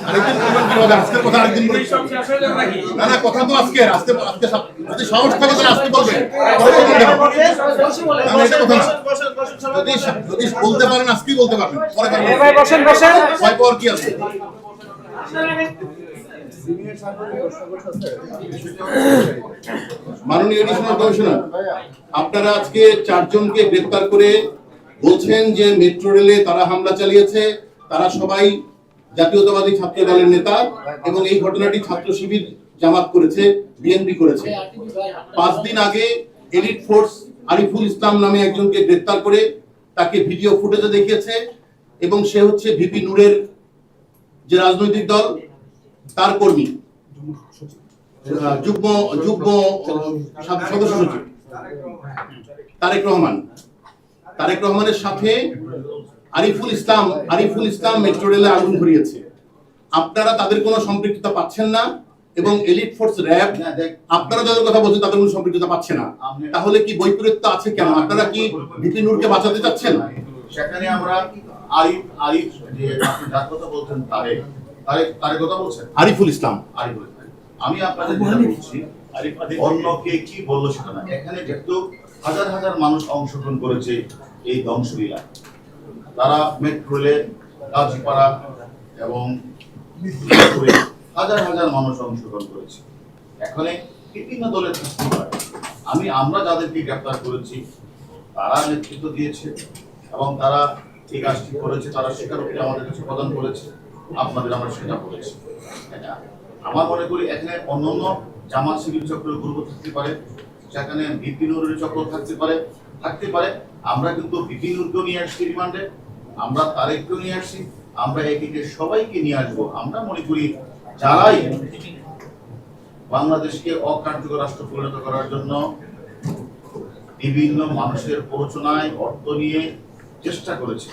আরেকদিন বলবেন কিভাবে? আজকের কথা আরেকদিন বলবেন। না না, কথা তো আজকে আজকে আজকে যদি সাহস থাকে তাহলে আজকে বলবেন। যদি বলতে পারেন আজকেই বলতে পারবেন, পরে বসেন বসেন, ভয় পাওয়ার কি আছে? মাননীয় এডিশনাল কমিশনার, আপনারা আজকে 4 জনকে গ্রেফতার করে বলছেন যে মেট্রো রেলে তারা হামলা চালিয়েছে, তারা সবাই জাতীয়তাবাদী ছাত্র দলের নেতা এবং এই ঘটনাটি ছাত্র শিবির জামাত করেছে, বিএনপি করেছে। 5 দিন আগে এলিট ফোর্স আরিফুল ইসলাম নামে একজনকে গ্রেফতার করে তাকে ভিডিও ফুটেজে দেখিয়েছে এবং সে হচ্ছে ভিপি নূরের যে রাজনৈতিক দল তার কর্মী, যুগ্ম সদস্য সচিব তারেক রহমানের সাথে আরিফুল ইসলাম মেট্রো রেলে আগুন ধরিয়েছে। আপনারা তাদের কোনো সম্পৃক্ততা পাচ্ছেন না এবং এলিট ফোর্স র্যাব আপনারা যাদের কথা বলছেন তাদের কোনো সম্পৃক্ততা পাচ্ছে না। তাহলে কি বৈপরীত্য আছে কেন? আপনারা কি ভিপি নূরকে বাঁচাতে চাচ্ছেন? সেখানে আমরা আরিফ যে আপনি যার কথা বলছেন তারেক কথা বলছেন আরিফুল ইসলাম। আমি আপনাদের বলছি অন্য কে কি বললো সেটা না, এখানে যেহেতু হাজার হাজার মানুষ অংশগ্রহণ করেছে এই ধ্বংসলীলা, তারা মেট্রো রেলে গাজীপাড়া এবং হাজার হাজার মানুষ অংশগ্রহণ করেছে। এখানে বিভিন্ন দলের থাকতে পারে, আমরা যাদেরকে গ্রেফতার করেছি তারা নেতৃত্ব দিয়েছে এবং তারা এই কাজটি করেছে, তারা স্বীকারোক্তি আমাদের কাছে প্রদান করেছে, আপনাদের আমরা সেটা বলেছি। আমার মনে করি এখানে অন্যান্য জামাত শিবির চক্রের গ্রুপ থাকতে পারে, সেখানে ভিপি নূরের চক্র থাকতে পারে। আমরা কিন্তু ভিপি নূরকেও নিয়ে আসছি রিমান্ডে, আমরা তারেককেও নিয়ে আসছি, আমরা এদিকে সবাইকে নিয়ে আসবো। আমরা মনে করি যারাই বাংলাদেশকে অকার্যকর রাষ্ট্র পরিণত করার জন্য বিভিন্ন মানুষের প্ররোচনায় অর্থ নিয়ে চেষ্টা করেছে,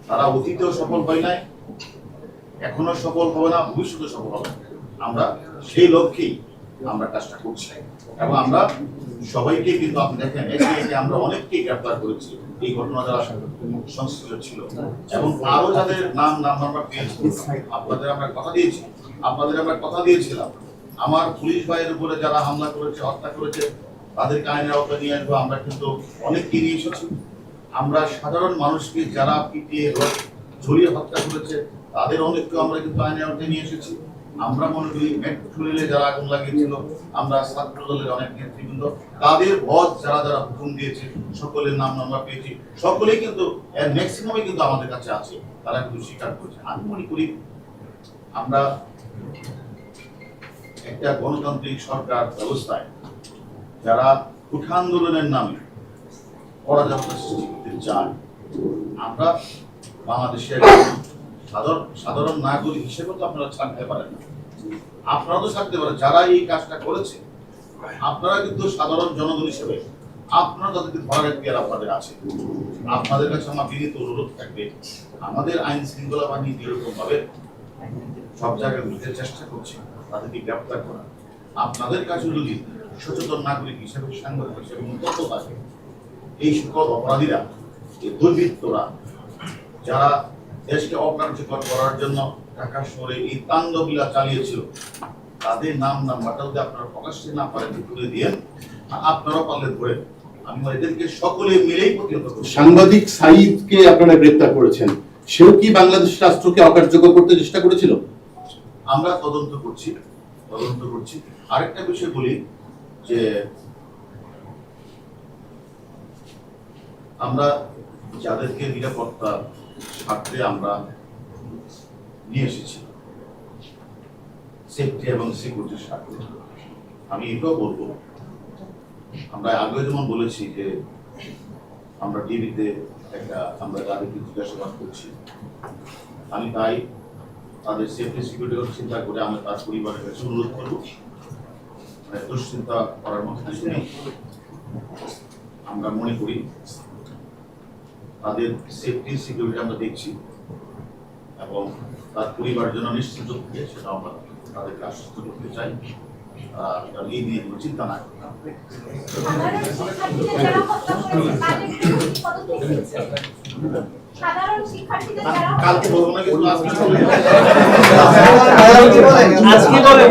তারা অতীতেও সফল হয় নাই, এখনো সফল হবে না, ভবিষ্যতে সফল হবে। আমরা সেই লক্ষ্যেই আমরা কাজটা করছি এবং আমরা সবাইকে কিন্তু আপনি দেখেন একে আমরা অনেককেই গ্রেফতার করেছি এই ঘটনা যারা সংশ্লিষ্ট ছিল এবং আরো যাদের নাম আমরা পেয়েছি। আপনাদের আমরা কথা দিয়েছিলাম আমার পুলিশ ভাইয়ের উপরে যারা হামলা করেছে, হত্যা করেছে, তাদেরকে আইনের আওতায় নিয়ে আসবো। আমরা কিন্তু অনেককে নিয়ে এসেছি। আমরা সাধারণ মানুষকে যারা পিটিয়ে ঝরিয়ে হত্যা করেছে তাদের অনেককে আমরা কিন্তু আইনের আওতায় নিয়ে এসেছি। আমরা মনে করি মেট্রো রেলে যারা আগুন লাগিয়েছিল, আমরা ছাত্র দলের অনেক নেতৃবৃন্দ, তাদের বস যারা হুকুম দিয়েছে সকলের নাম আমরা পেয়েছি। সকলেই কিন্তু এর ম্যাক্সিমামই কিন্তু আমাদের কাছে আছে, তারা কিন্তু স্বীকার করছে। আমি মনে করি আমরা একটা গণতান্ত্রিক সরকার ব্যবস্থায় যারা উঠা আন্দোলনের নামে অরাজকতা সৃষ্টি করতে চায়, আমরা বাংলাদেশের সাধারণ নাগরিক হিসেবে তো আপনারা ছাড়তে পারেন না, আপনারা তো ছাড়তে পারেন। যারা এই কাজটা করেছে আপনারা কিন্তু সাধারণ জনগণ হিসেবে আপনারা তাদেরকে ধরার এখতিয়ার আপনাদের আছে। আপনাদের কাছে আমার বিনীত অনুরোধ থাকবে, আমাদের আইন শৃঙ্খলা বাহিনী যেরকম ভাবে সব জায়গায় বুঝতে চেষ্টা করছে তাদেরকে গ্রেফতার করা, আপনাদের কাছে যদি সচেতন নাগরিক হিসেবে, সাংবাদিক হিসেবে তথ্য থাকে, এই সকল অপরাধীরা, এই দুর্বৃত্তরা যারা দেশকে অকার্যকর করার জন্য ঢাকা শহরে এই তাণ্ডবলীলা চালিয়েছিল, তাদের নাম্বারটা যদি আপনারা প্রকাশ্যে না পারেন তুলে দিয়ে আপনারা পারলে ধরে, আমি এদেরকে সকলে মিলেই প্রতিহত করব। সাংবাদিক সাঈদকে আপনারা গ্রেফতার করেছেন, সেও কি বাংলাদেশ রাষ্ট্রকে অকার্যকর করতে চেষ্টা করেছিল? আমরা তদন্ত করছি। আরেকটা বিষয় বলি যে আমরা যাদেরকে নিরাপত্তা স্বার্থে আমরা নিয়ে এসেছি, সেফটি এবং সিকিউরিটির স্বার্থে, আমি এটাও বলবো, আমরা আগে যেমন বলেছি যে আমরা টিভিতে আমরা তাদেরকে জিজ্ঞাসাবাদ করছি, আমি তাই তাদের সেফটি সিকিউরিটির কথা চিন্তা করে আমরা তার পরিবারের কাছে অনুরোধ করব, দুশ্চিন্তা করার মতো কিছু নেই। আমরা মনে করি তাদের সেফটি সিকিউরিটি আমরা দেখছি এবং তার পরিবারের জন্য নিশ্চিত থাকে সেটা আমরা তাদেরকে আশ্বস্ত করতে চাই। এই নিয়ে কোনো চিন্তা না সাধারণ শিক্ষার্থীদের যারা কালকে বলবো না কিন্তু আজকে চলে আজকে বলেন